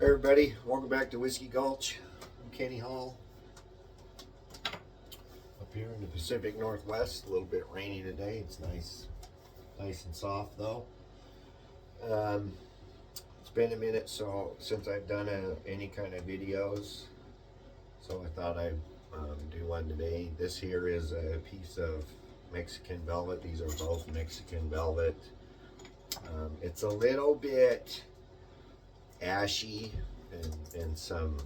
Hey everybody, welcome back to Whiskey Gulch. I'm Kenny Hall. Up here in the Pacific Northwest, a little bit rainy today. It's nice and soft though. It's been a minute since I've done any kind of videos, so I thought I'd do one today. This here is a piece of Mexican velvet. These are both Mexican velvet. It's a little bit ashy and some,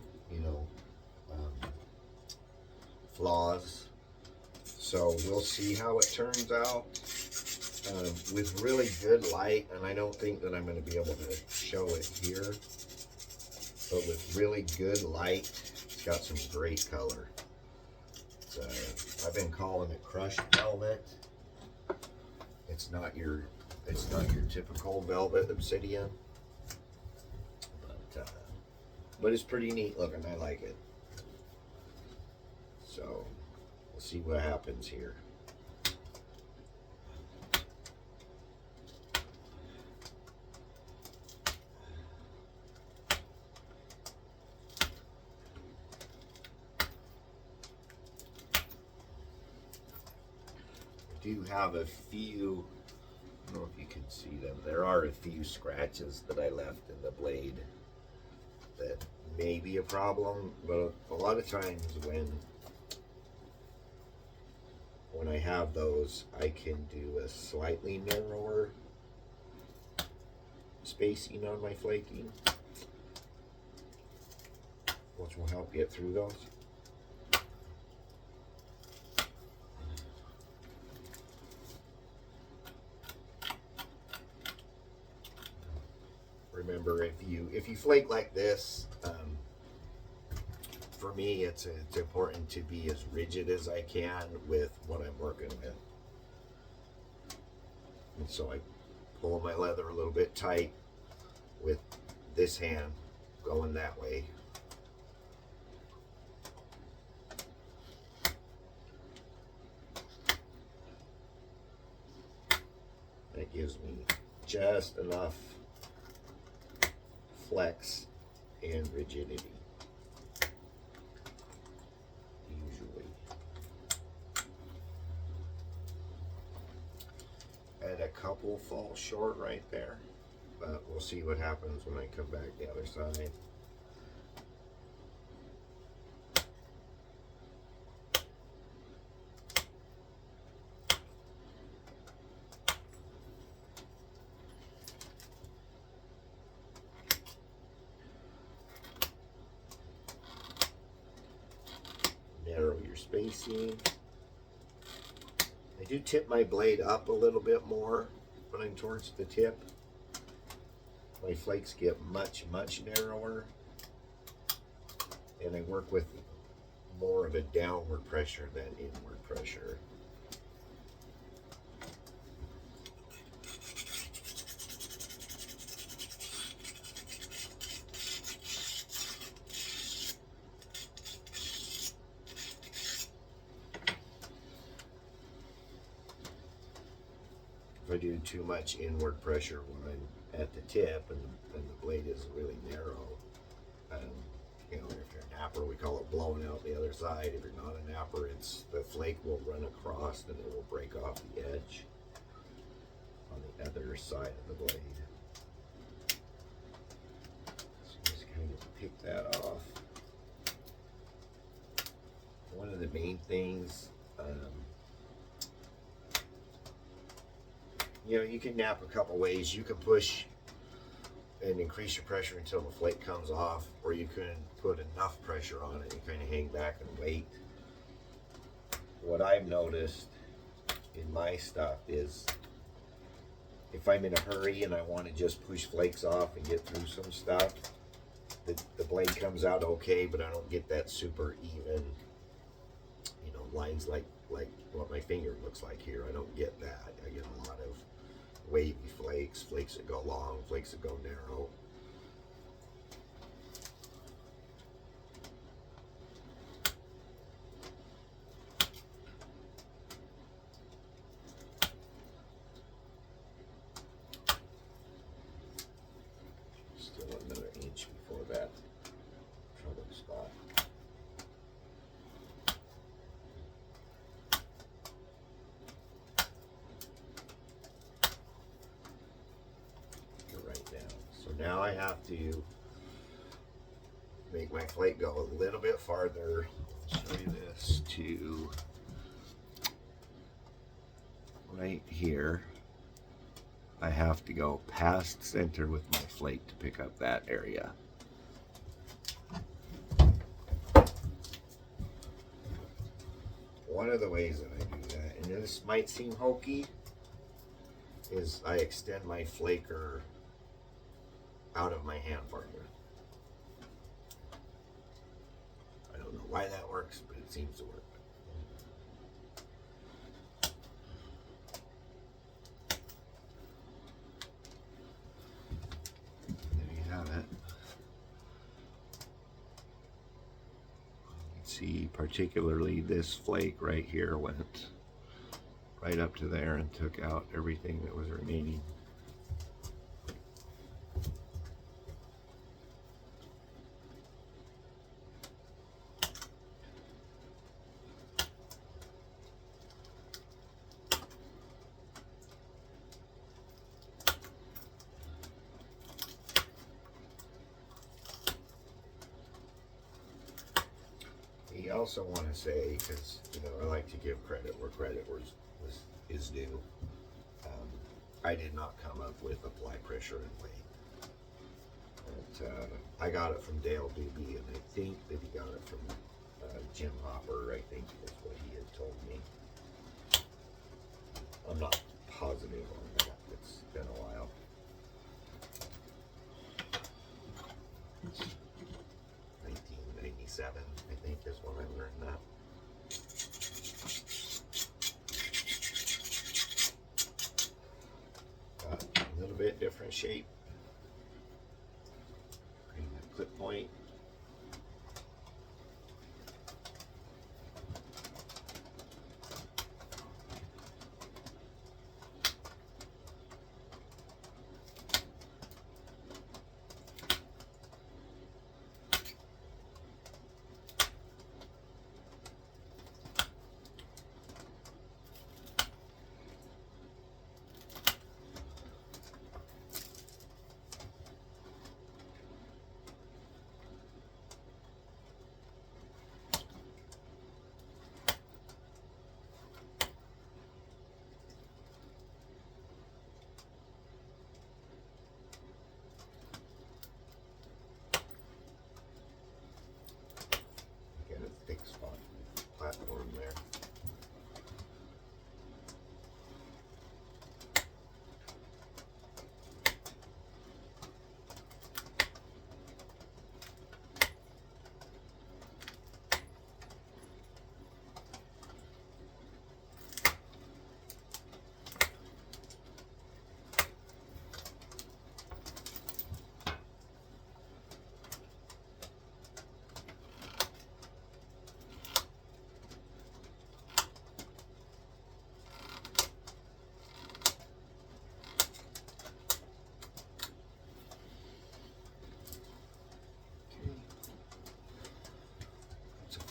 flaws. So we'll see how it turns out. With really good light, and I don't think that I'm going to be able to show it here, but with really good light, it's got some great color. I've been calling it crushed velvet. It's not your typical velvet obsidian, but it's pretty neat looking. I like it. So we'll see what happens here. I do have a few, I don't know if you can see them, there are a few scratches that I left in the blade that may be a problem, but a lot of times when I have those, I can do a slightly narrower spacing on my flaking, which will help get through those. Remember, if you flake like this, for me, it's important to be as rigid as I can with what I'm working with. And so I pull my leather a little bit tight with this hand going that way. That gives me just enough flex and rigidity. Usually. And a couple fall short right there, but we'll see what happens when I come back the other side. Narrow your spacing. I do tip my blade up a little bit more when I'm towards the tip. My flakes get much narrower, and I work with more of a downward pressure than inward pressure. If I do too much inward pressure when I'm at the tip and the blade is really narrow, if you're a napper, we call it blowing out the other side. If you're not a napper, the flake will run across and it will break off the edge on the other side of the blade. So just kind of pick that off. One of the main things, you can nap a couple ways. You can push and increase your pressure until the flake comes off, or you can put enough pressure on it and kind of hang back and wait. What I've noticed in my stuff is if I'm in a hurry and I want to just push flakes off and get through some stuff, the blade comes out okay, but I don't get that super even, lines like what my finger looks like here. I don't get that. I get a lot of wavy flakes that go long, flakes that go narrow. Still another inch before that trouble spot. Go right down. So now I have to make my flake go a little bit farther. I'll show you this to right here. I have to go past center with my flake to pick up that area. One of the ways that I do that, and this might seem hokey, is I extend my flaker out of my hand farther. I don't know why that works, but it seems to work. There you have it. You can see particularly this flake right here went right up to there and took out everything that was remaining. I also want to say, because I like to give credit where credit is due. I did not come up with apply pressure and weight. But, I got it from Dale Doobie, and I think that he got it from Jim Hopper. I think is what he had told me. I'm not positive on that. It's been a while. 1997, I think, is when I learned that. Got a little bit different shape. Bring that clip point. Thick spot platform there.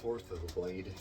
Fourth of the blade.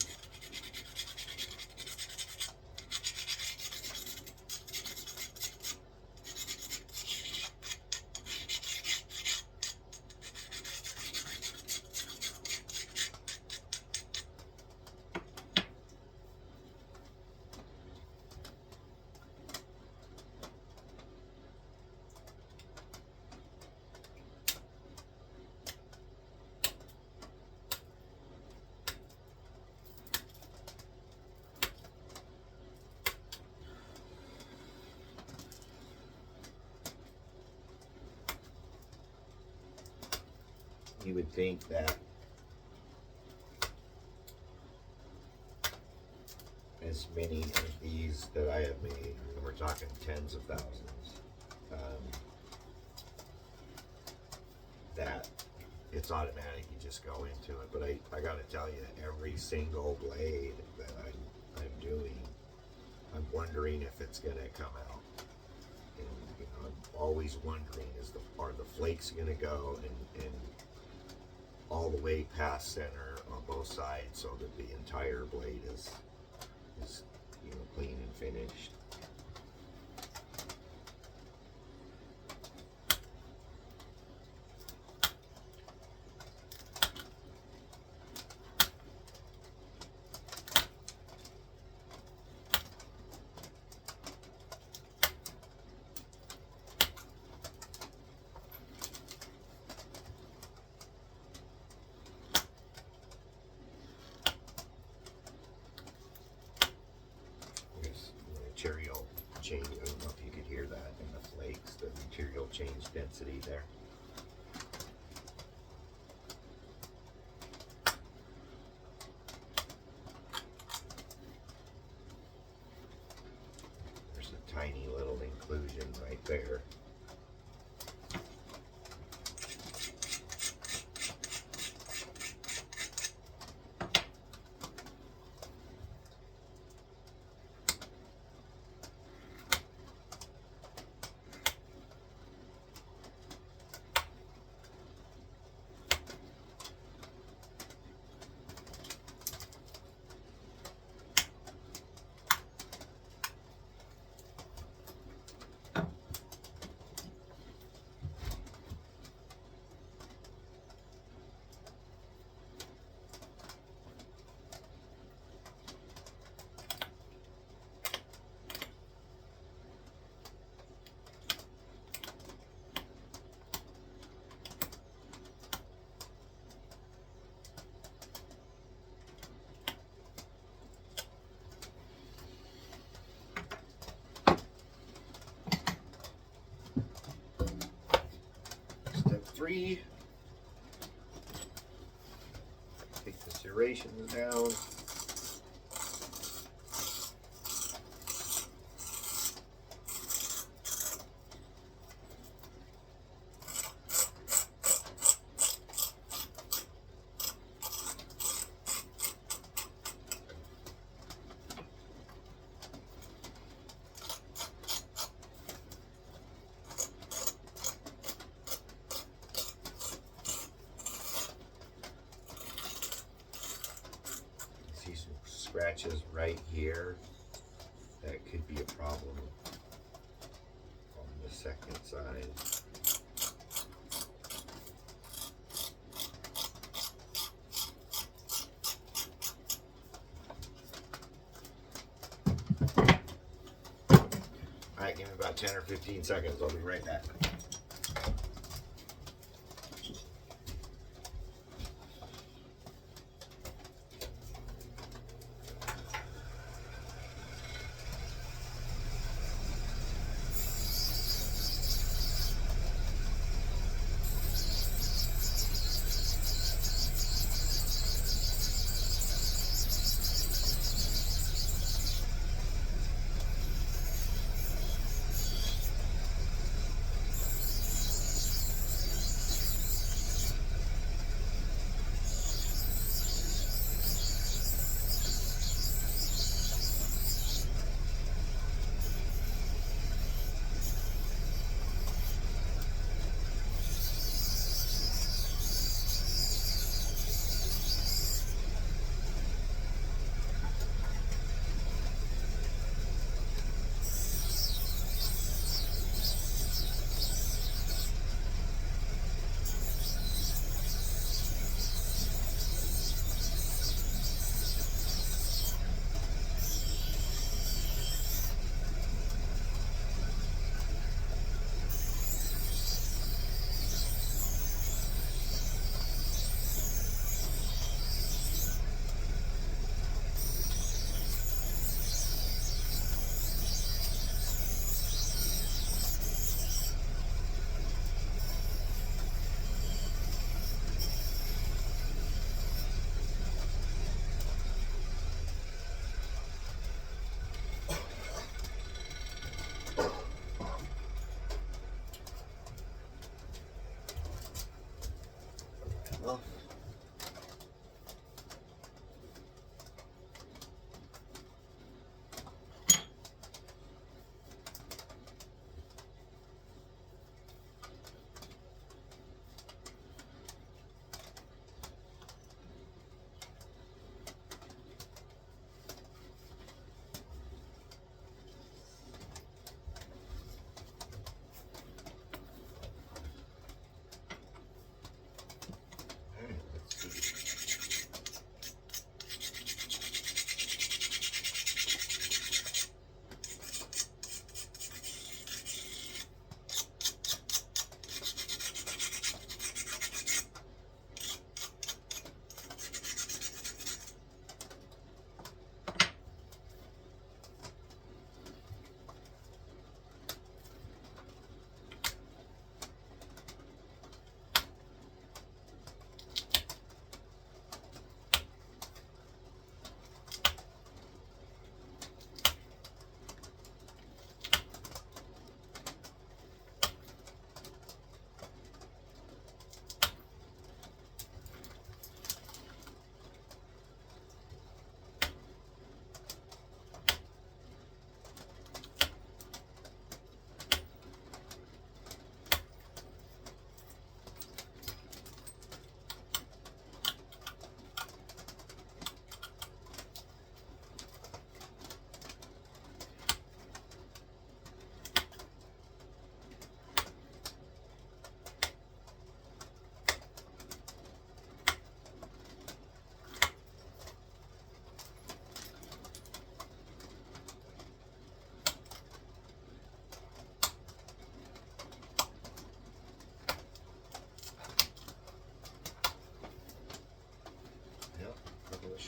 You would think that as many of these that I have made, and we're talking tens of thousands, that it's automatic, you just go into it. But I gotta tell you, every single blade that I'm doing, I'm wondering if it's gonna come out. And always wondering, are the flakes going to go and all the way past center on both sides, so that the entire blade is clean and finished. Material change, I don't know if you could hear that in the flakes, the material change density there. There's a tiny little inclusion right there. Step 3, take the serrations down. See some scratches right here. That could be a problem on the second side. Alright, give me about 10 or 15 seconds. I'll be right back.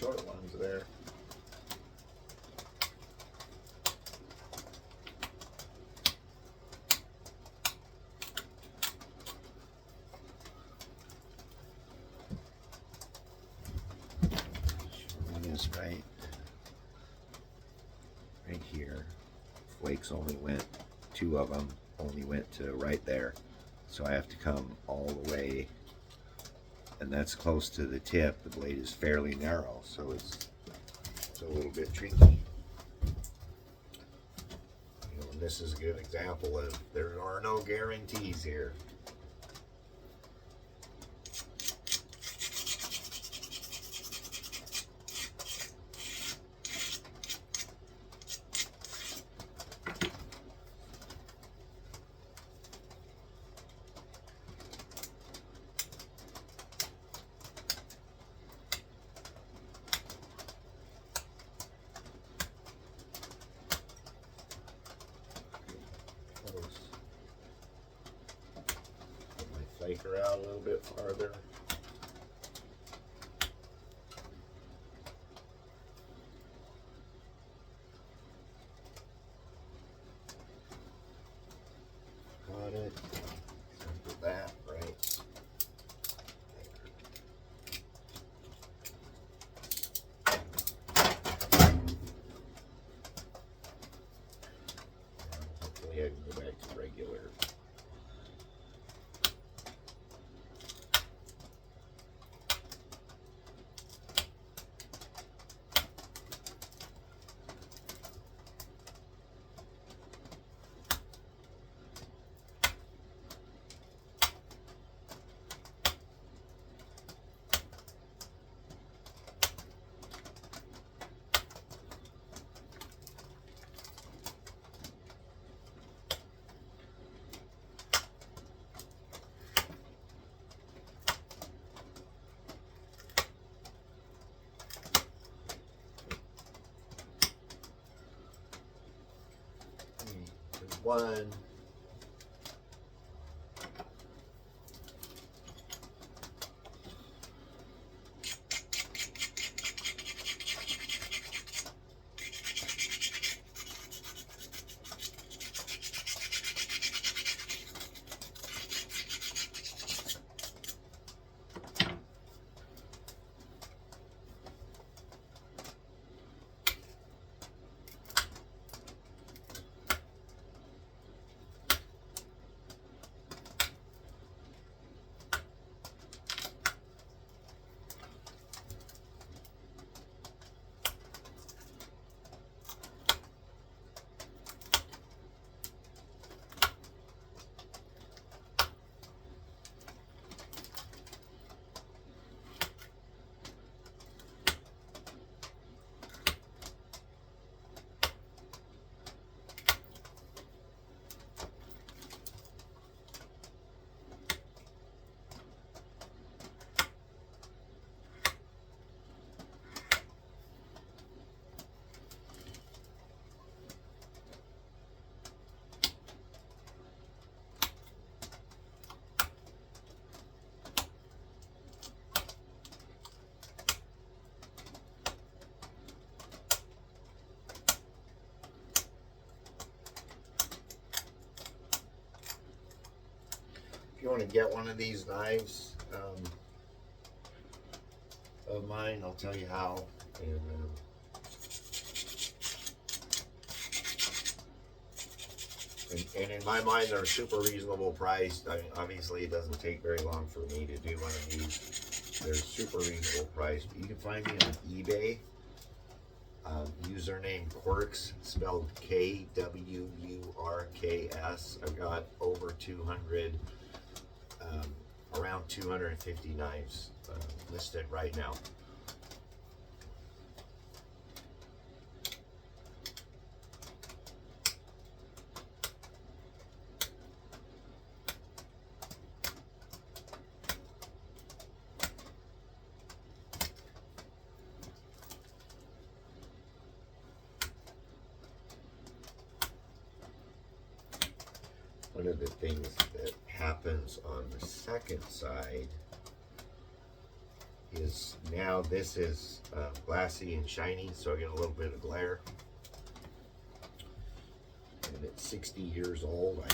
short ones there. One is right here. Flakes only went, 2 of them only went to right there. So I have to come all the way, and that's close to the tip. The blade is fairly narrow, so it's a little bit tricky. You know, and this is a good example of there are no guarantees here. Put my flaker out a little bit farther. Got it. Sample that right there. Hopefully I can go back to regular. One. If you want to get one of these knives of mine, I'll tell you how. And in my mind, they're super reasonable priced. I mean, obviously, it doesn't take very long for me to do one of these. They're super reasonable priced. You can find me on eBay. Username Quirks, spelled Kwurks. I've got over 200, around 250 knives listed right now. One of the things that happens on the second side is now this is glassy and shiny, so I get a little bit of glare. And at 60 years old,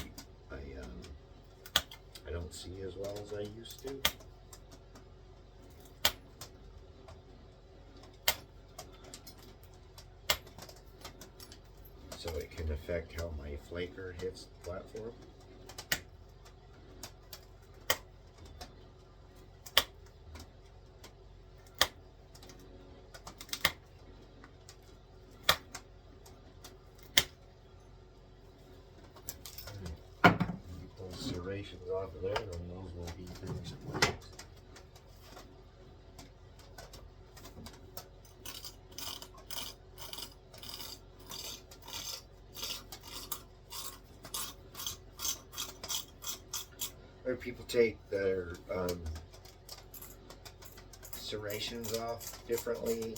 I don't see as well as I used to. So it can affect how my flaker hits the platform. Get those serrations off of there, and those will be finished plates. Or people take their serrations off differently.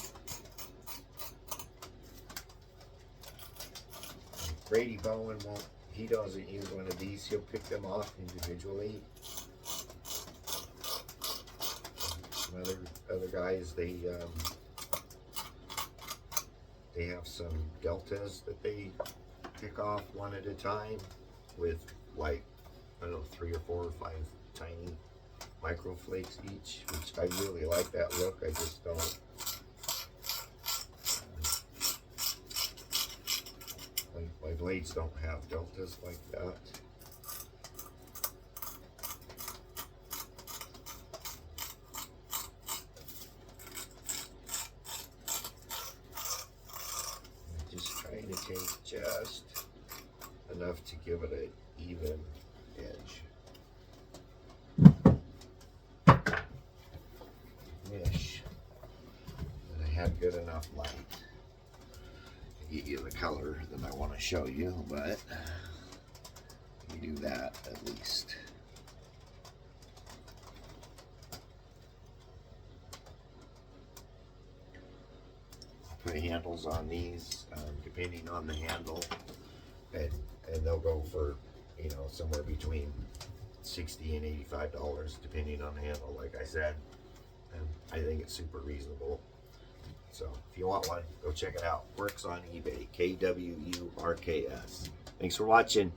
Brady Bowen won't. He doesn't use one of these. He'll pick them off individually. Some other guys, they have some deltas that they pick off one at a time with, like, I don't know, 3 or 4 or 5 tiny micro flakes each, which I really like that look. I just don't. My blades don't have deltas like that. I'm just trying to take just enough to give it an even edge. Wish that I had good enough light to get you the color that I want to show you, but you do that at least. I'll put handles on these depending on the handle, and they'll go for, you know, somewhere between $60 and $85 depending on the handle. Like I said, and I think it's super reasonable. So if you want one, go check it out. Works on eBay. KWURKS. Thanks for watching.